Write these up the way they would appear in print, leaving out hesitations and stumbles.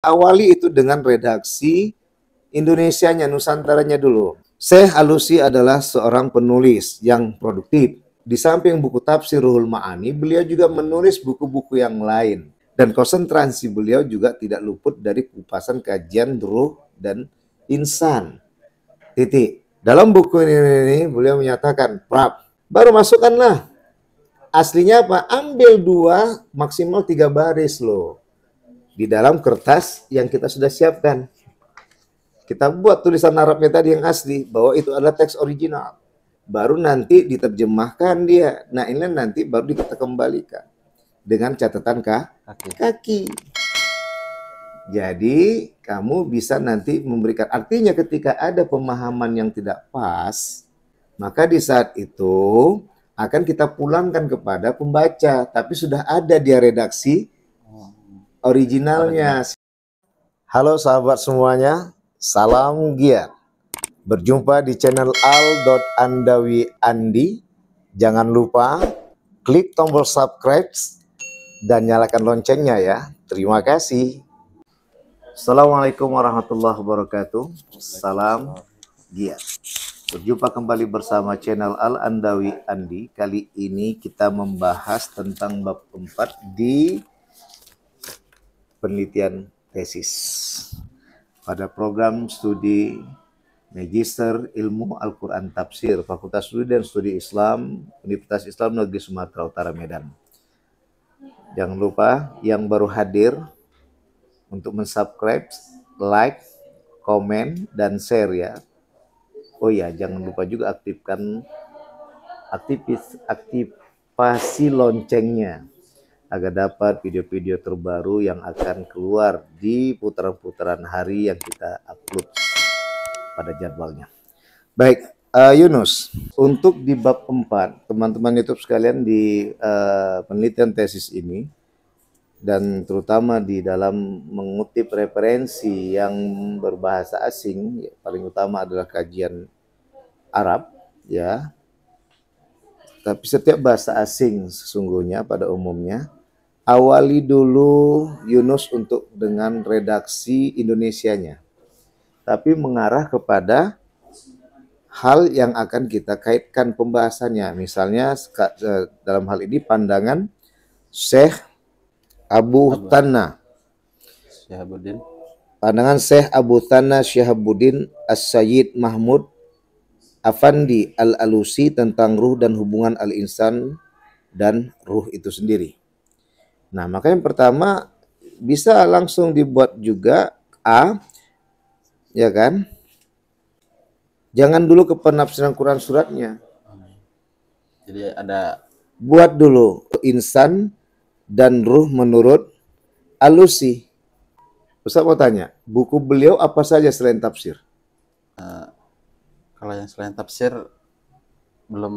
Awali itu dengan redaksi Indonesianya, Nusantaranya dulu. Syekh Alusi adalah seorang penulis yang produktif. Di samping buku tafsir Ruhul Ma'ani, beliau juga menulis buku-buku yang lain. Dan konsentrasi beliau juga tidak luput dari kupasan kajian ruh dan insan. Titik. Dalam buku ini beliau menyatakan, Prab, baru masukkanlah. Aslinya apa? Ambil 2, maksimal 3 baris loh. Di dalam kertas yang kita sudah siapkan. Kita buat tulisan Arabnya tadi yang asli, bahwa itu adalah teks original. Baru nanti diterjemahkan dia. Nah, ini nanti baru kita kembalikan dengan catatan kaki. Jadi, kamu bisa nanti memberikan. Artinya ketika ada pemahaman yang tidak pas, maka di saat itu akan kita pulangkan kepada pembaca. Tapi sudah ada dia redaksi originalnya. Halo sahabat semuanya, salam giat. Berjumpa di channel al.andawi.andi. Jangan lupa klik tombol subscribe dan nyalakan loncengnya ya. Terima kasih. Assalamualaikum warahmatullahi wabarakatuh. Salam giat. Berjumpa kembali bersama channel Al-Andawi Andi. Kali ini kita membahas tentang bab 4 di penelitian tesis pada program studi Magister Ilmu Al-Quran Tafsir Fakultas Studi dan Studi Islam Universitas Islam Negeri Sumatera Utara Medan. Jangan lupa yang baru hadir untuk mensubscribe, like, komen, dan share ya. Oh ya, jangan lupa juga aktifkan aktivasi loncengnya agar dapat video-video terbaru yang akan keluar di putaran-putaran hari yang kita upload pada jadwalnya. Baik, Yunus, untuk di bab 4, teman-teman YouTube sekalian di penelitian tesis ini, dan terutama di dalam mengutip referensi yang berbahasa asing, paling utama adalah kajian Arab, ya. Tapi setiap bahasa asing sesungguhnya pada umumnya, awali dulu Yunus untuk dengan redaksi Indonesianya. Tapi mengarah kepada hal yang akan kita kaitkan pembahasannya. Misalnya dalam hal ini pandangan Syekh Abu Thanna. Pandangan Syekh Abu Thanna Syihabuddin As-Sayyid Mahmud Afandi Al-Alusi tentang ruh dan hubungan al-insan dan ruh itu sendiri. Nah, maka yang pertama bisa langsung dibuat juga A, ya kan? Jangan dulu ke penafsiran Quran suratnya. Jadi ada buat dulu insan dan ruh menurut Alusi. Ustaz mau tanya, buku beliau apa saja selain tafsir? kalau yang selain tafsir belum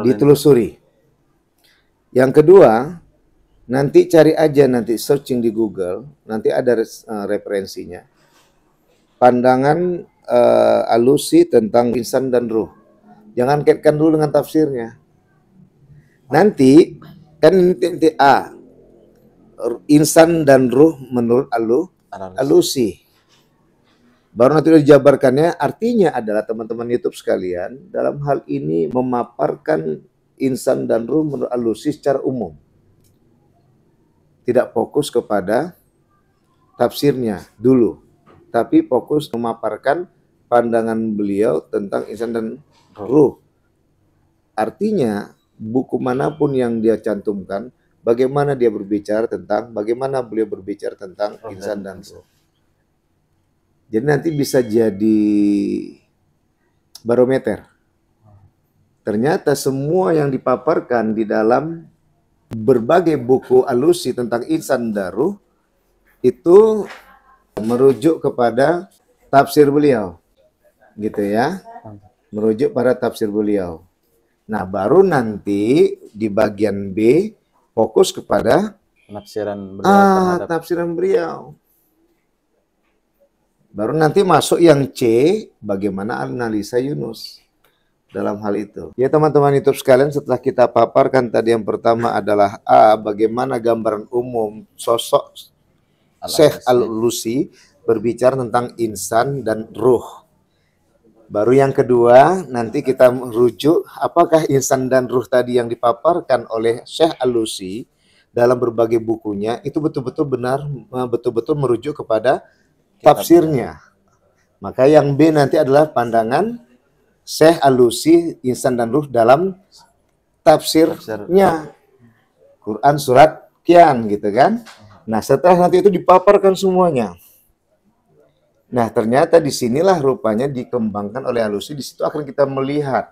ditelusuri. Yang kedua, nanti cari aja, nanti searching di Google, nanti ada referensinya. Pandangan Alusi tentang insan dan ruh. Jangan kaitkan dulu dengan tafsirnya. Nanti kan ini A, insan dan ruh menurut Alusi. Baru nanti dijabarkannya, artinya adalah teman-teman YouTube sekalian, dalam hal ini memaparkan insan dan ruh menurut Alusi secara umum. Tidak fokus kepada tafsirnya dulu, tapi fokus memaparkan pandangan beliau tentang insan dan ruh. Artinya, buku manapun yang dia cantumkan, bagaimana dia berbicara tentang, bagaimana beliau berbicara tentang insan dan ruh. Jadi nanti bisa jadi barometer. Ternyata semua yang dipaparkan di dalam berbagai buku Alusi tentang insan dan ruh itu merujuk kepada tafsir beliau. Gitu ya. Merujuk pada tafsir beliau. Nah, baru nanti di bagian B fokus kepada penafsiran beliau tafsiran beliau. Baru nanti masuk yang C, bagaimana analisa Yunus dalam hal itu. Ya teman-teman YouTube sekalian, setelah kita paparkan tadi yang pertama adalah A, bagaimana gambaran umum sosok Syekh Al-Alusi berbicara tentang insan dan ruh. Baru yang kedua, nanti kita merujuk apakah insan dan ruh tadi yang dipaparkan oleh Syekh Al-Alusi dalam berbagai bukunya itu betul-betul benar, betul-betul merujuk kepada tafsirnya. Maka yang B nanti adalah pandangan Syekh Al-Alusi insan dan ruh dalam tafsirnya. Quran surat Kian gitu kan. Nah, setelah nanti itu dipaparkan semuanya. Nah, ternyata disinilah rupanya dikembangkan oleh Alusi. Di situ akan kita melihat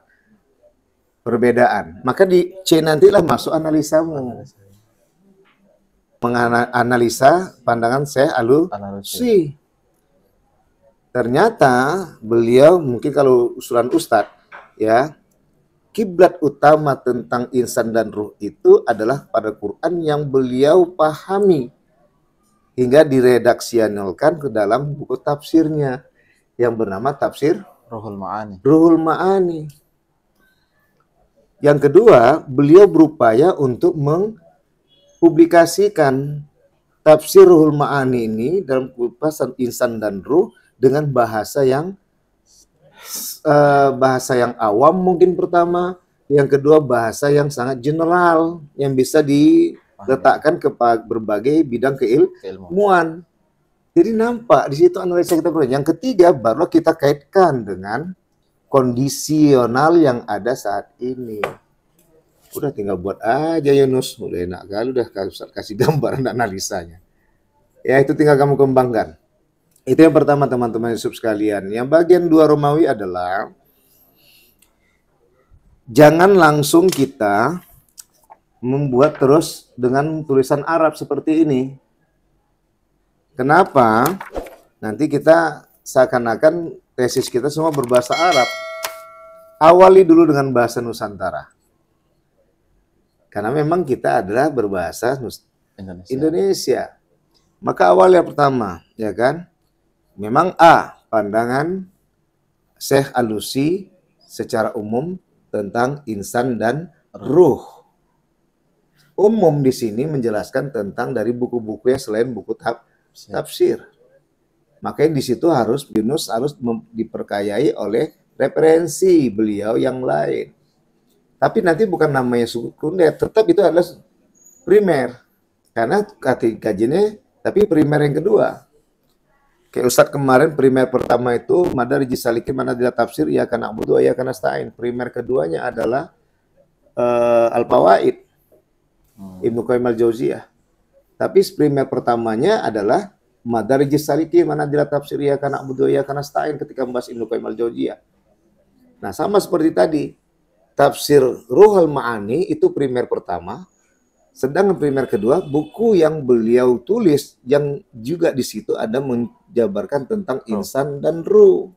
perbedaan. Maka di C nantilah masuk analisamu. Menganalisa pandangan Syekh Alusi. Ternyata beliau mungkin kalau usulan Ustadz ya, kiblat utama tentang insan dan ruh itu adalah pada Quran yang beliau pahami hingga diredaksianalkan ke dalam buku tafsirnya yang bernama Tafsir Ruhul Ma'ani. Ruhul Ma'ani. Yang kedua, beliau berupaya untuk mempublikasikan Tafsir Ruhul Ma'ani ini dalam kupasan insan dan ruh dengan bahasa yang awam mungkin pertama, yang kedua bahasa yang sangat general yang bisa diletakkan ke berbagai bidang keilmuan. Jadi nampak di situ analisa kita perlu. Yang ketiga baru kita kaitkan dengan kondisional yang ada saat ini. Udah tinggal buat aja Yunus, udah enak kali udah kasih gambaran analisanya. Ya itu tinggal kamu kembangkan. Itu yang pertama teman-teman Yusuf sekalian. Yang bagian 2 Romawi adalah jangan langsung kita membuat terus dengan tulisan Arab seperti ini. Kenapa? Nanti kita seakan-akan tesis kita semua berbahasa Arab. Awali dulu dengan bahasa Nusantara. Karena memang kita adalah berbahasa Indonesia. Maka awal yang pertama, ya kan? Memang A, pandangan Syekh Alusi secara umum tentang insan dan ruh. Umum di sini menjelaskan tentang dari buku-buku yang selain buku tafsir. Makanya di situ Yunus harus diperkayai oleh referensi beliau yang lain. Tapi nanti bukan namanya sekunder, tetap itu adalah primer. Karena kajiannya, tapi primer yang kedua. Kayak Ustadz kemarin primer pertama itu Madarijis Salikin Manazil Tafsir ya kana abudu ya kana stain. Primer keduanya adalah Al-Fawaid Ibnu Qayyim Al-Jauziyah. Tapi primer pertamanya adalah Madarijis Salikin Manazil Tafsir ya kana abudu ya kana stain ketika membahas Ibnu Qayyim Al-Jauziyah. Nah, sama seperti tadi. Tafsir Ruhul Ma'ani itu primer pertama. Sedangkan primer kedua, buku yang beliau tulis yang juga di situ ada menjabarkan tentang insan dan ruh.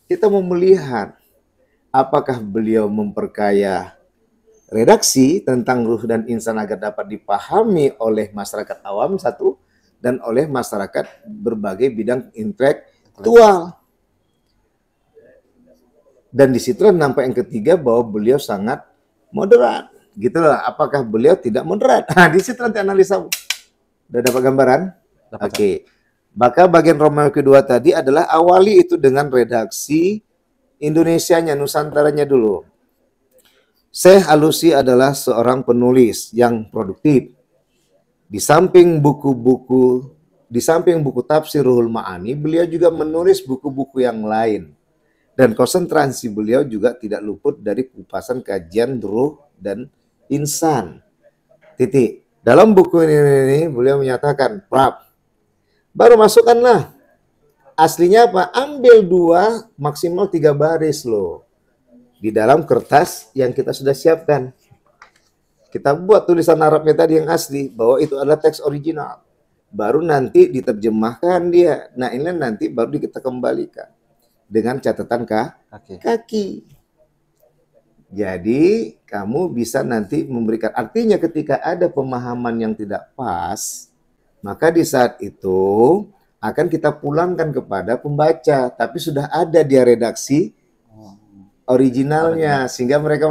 Kita mau melihat apakah beliau memperkaya redaksi tentang ruh dan insan agar dapat dipahami oleh masyarakat awam satu dan oleh masyarakat berbagai bidang intelektual. Dan di situ nampak yang ketiga bahwa beliau sangat moderat. Gitu lah, apakah beliau tidak moderat? Nah, di situ nanti analisa. Udah dapat gambaran? Oke. Maka bagian Romawi kedua tadi adalah awali itu dengan redaksi Indonesianya, Nusantaranya dulu. Syekh Alusi adalah seorang penulis yang produktif. Di samping buku Tafsir Ruhul Ma'ani, beliau juga menulis buku-buku yang lain. Dan konsentrasi beliau juga tidak luput dari kupasan kajian ruh dan insan. Titik. Dalam buku ini beliau menyatakan, baru masukkanlah. Aslinya apa? Ambil 2, maksimal 3 baris loh. Di dalam kertas yang kita sudah siapkan. Kita buat tulisan Arabnya tadi yang asli, bahwa itu adalah teks original. Baru nanti diterjemahkan dia. Nah, ini nanti baru kita kembalikan. Dengan catatan kaki. Jadi kamu bisa nanti memberikan, artinya ketika ada pemahaman yang tidak pas, maka di saat itu akan kita pulangkan kepada pembaca, tapi sudah ada dia redaksi originalnya, sehingga mereka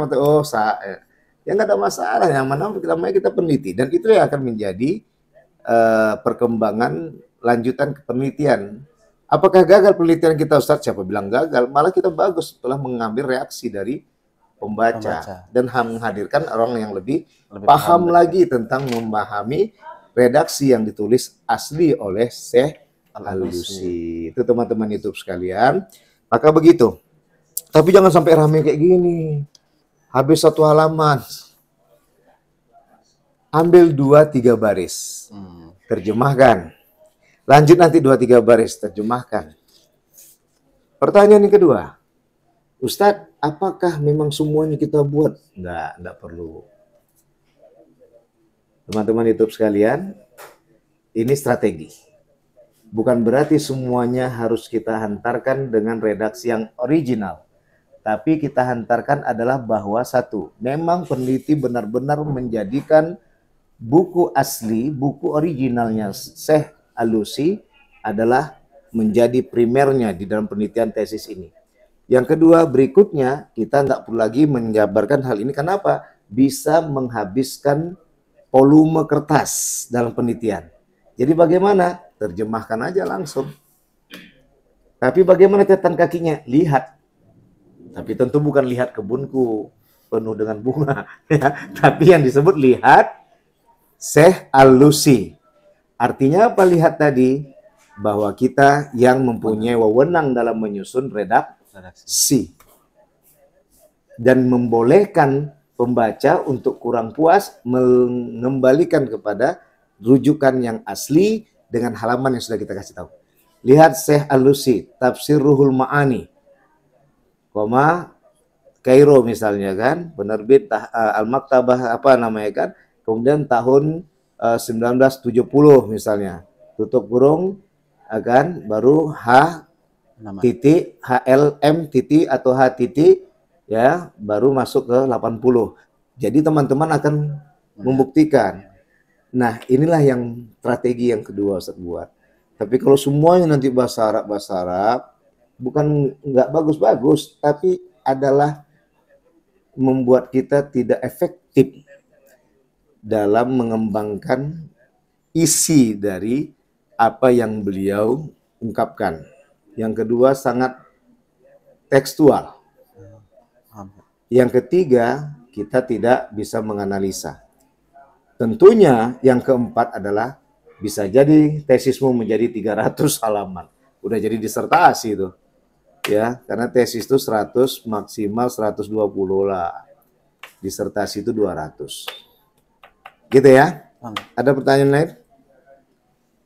ya nggak ada masalah, yang mana kita peneliti, dan itu yang akan menjadi perkembangan lanjutan ke penelitian. Apakah gagal penelitian kita, Ustadz? Siapa bilang gagal? Malah kita bagus setelah mengambil reaksi dari pembaca dan menghadirkan orang yang lebih paham lagi tentang memahami redaksi yang ditulis asli oleh Syekh Al-Alusi. Itu teman-teman YouTube sekalian. Maka begitu. Tapi jangan sampai rame kayak gini. Habis satu halaman, ambil 2-3 baris, terjemahkan. Lanjut nanti 2-3 baris, terjemahkan. Pertanyaan yang kedua, Ustadz, apakah memang semuanya kita buat? Enggak perlu. Teman-teman YouTube sekalian, ini strategi. Bukan berarti semuanya harus kita hantarkan dengan redaksi yang original. Tapi kita hantarkan adalah bahwa satu, memang peneliti benar-benar menjadikan buku asli, buku originalnya Syekh Al-Alusi adalah menjadi primernya di dalam penelitian tesis ini. Yang kedua, berikutnya kita nggak perlu lagi menjabarkan hal ini. Kenapa? Bisa menghabiskan volume kertas dalam penelitian. Jadi bagaimana? Terjemahkan aja langsung. Tapi bagaimana catatan kakinya? Lihat. Tapi tentu bukan lihat kebunku penuh dengan bunga. Ya. Tapi yang disebut lihat Syekh Al-Alusi. Artinya apa lihat tadi? Bahwa kita yang mempunyai wewenang dalam menyusun redaksi. Dan membolehkan pembaca untuk kurang puas mengembalikan kepada rujukan yang asli dengan halaman yang sudah kita kasih tahu. Lihat Syekh Al-Alusi, Tafsir Ruhul Ma'ani, Kairo misalnya kan, penerbit Al-Maktabah apa namanya kan, kemudian tahun 1970 misalnya, tutup kurung akan baru titik HLM titik atau H titik ya baru masuk ke 80. Jadi teman-teman akan membuktikan. Nah, inilah yang strategi yang kedua Ustaz buat. Tapi kalau semuanya nanti bahasa Arab, bukan nggak bagus-bagus, tapi adalah membuat kita tidak efektif dalam mengembangkan isi dari apa yang beliau ungkapkan. Yang kedua sangat tekstual. Yang ketiga, kita tidak bisa menganalisa. Tentunya yang keempat adalah bisa jadi tesismu menjadi 300 halaman. Udah jadi disertasi itu. Ya, karena tesis itu 100 maksimal 120 lah. Disertasi itu 200. Gitu ya? Ada pertanyaan lain?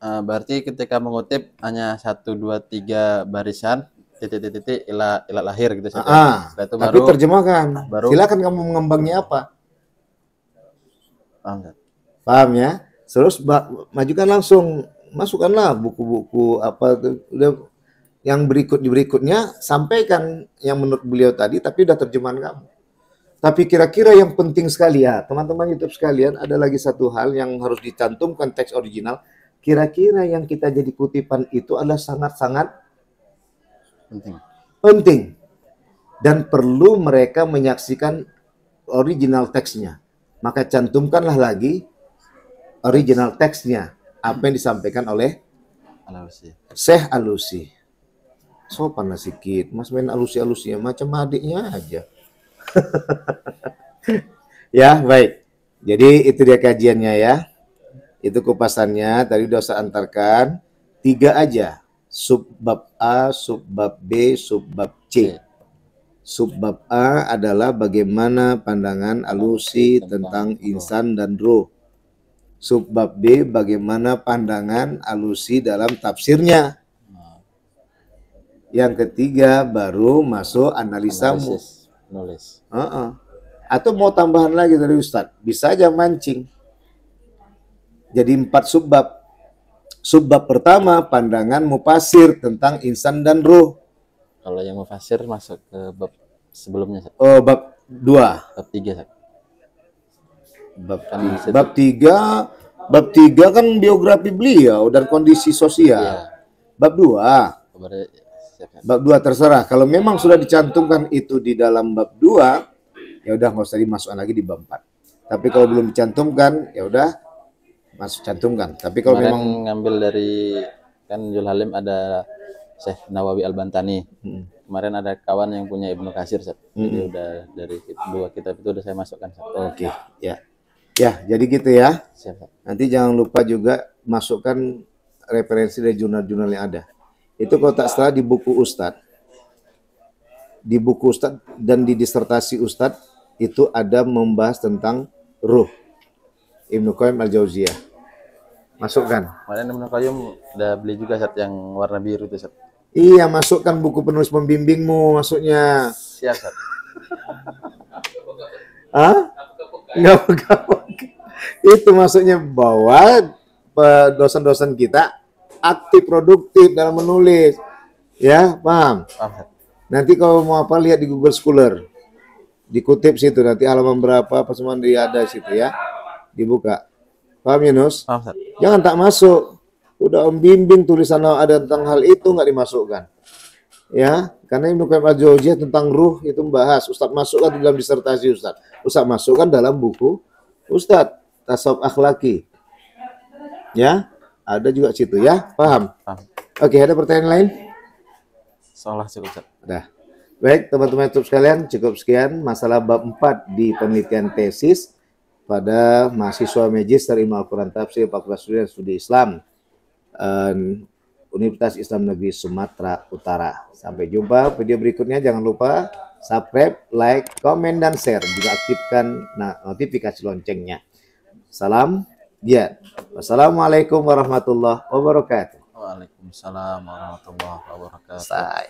Berarti ketika mengutip hanya 1, 2, 3 barisan, titik-titik ilat lahir gitu saja. Itu tapi baru, terjemahkan. Silakan kamu mengembangnya apa? Paham ya? Terus majukan langsung, masukkanlah buku-buku apa udah yang berikutnya sampaikan yang menurut beliau tadi, tapi udah terjemahan kamu. Tapi kira-kira yang penting sekali ya, teman-teman YouTube sekalian, ada lagi satu hal yang harus dicantumkan teks original. Kira-kira yang kita jadi kutipan itu adalah sangat-sangat penting. Dan perlu mereka menyaksikan original teksnya. Maka cantumkanlah lagi original teksnya. Apa yang disampaikan oleh Syekh Al-Alusi. Sopan lah sedikit. Mas main alusi-alusinya macam adiknya aja. Ya, baik. Jadi itu dia kajiannya ya. Itu kupasannya. Tadi udah saya antarkan. 3 aja. Subbab A, subbab B, subbab C. Subbab A adalah bagaimana pandangan Alusi tentang insan dan ruh. Subbab B bagaimana pandangan Alusi dalam tafsirnya. Yang ketiga baru masuk analisamu. Nulis. Atau mau tambahan lagi dari Ustadz, bisa aja mancing. Jadi 4 subbab. Subbab pertama pandangan mufasir tentang insan dan ruh. Kalau yang mufasir masuk ke bab sebelumnya. Oh, bab 2. Bab 3. Bab 3 kan biografi beliau dan kondisi sosial. Ya. Bab 2. Bab 2 terserah. Kalau memang sudah dicantumkan itu di dalam bab 2, ya udah nggak usah dimasukkan lagi di bab 4. Tapi kalau belum dicantumkan, ya udah Masuk cantumkan. Tapi kalau Kemarin memang ngambil dari kan Jul Halim ada Syekh Nawawi Al-Bantani. Kemarin ada kawan yang punya Ibnu Katsir, Ustaz. Jadi udah dari dua kitab itu udah saya masukkan, Ustaz. oke, ya. Ya, jadi gitu ya. Siap, Ustaz. Nanti jangan lupa juga masukkan referensi dari jurnal-jurnal yang ada. Itu kalau tak salah di buku Ustadz. Di buku Ustadz dan di disertasi Ustadz itu ada membahas tentang ruh. Ibnu Qayyim Al-Jauziyah. Masukkan. Kemarin Ibnu Qayyim udah beli juga, Ustaz, yang warna biru itu, Ustaz. Iya, masukkan buku penulis pembimbingmu, maksudnya. Siap, Ustaz. Hah? Enggak. Itu maksudnya bahwa dosen-dosen kita aktif produktif dalam menulis. Ya, paham? Paham, Ustaz. Nanti kalau mau apa lihat di Google Scholar. Dikutip situ nanti halaman berapa apa semua ada situ ya. Dibuka. Paham Yunus? Paham, Ustaz. Jangan tak masuk. Udah Om bimbing tulisan ada tentang hal itu nggak dimasukkan. Ya, karena Ibnu Qayyim Al-Jauziyah tentang ruh itu membahas. Ustadz masukkan di dalam disertasi Ustadz. Ustadz masukkan dalam buku Ustadz Tasawuf Akhlaki. Ya, ada juga situ ya. Paham? Paham. Oke, ada pertanyaan lain? Seolah cukup, Ustaz. Udah. Baik, teman-teman YouTube sekalian, cukup sekian masalah bab 4 di penelitian tesis pada mahasiswa Magister Ilmu Al-Quran Tafsir Fakultas Studi Islam Universitas Islam Negeri Sumatera Utara. Sampai jumpa video berikutnya. Jangan lupa subscribe, like, komen, dan share. Juga aktifkan notifikasi loncengnya. Salam jihad. Wassalamualaikum warahmatullahi wabarakatuh. Waalaikumsalam warahmatullahi wabarakatuh. Selesai.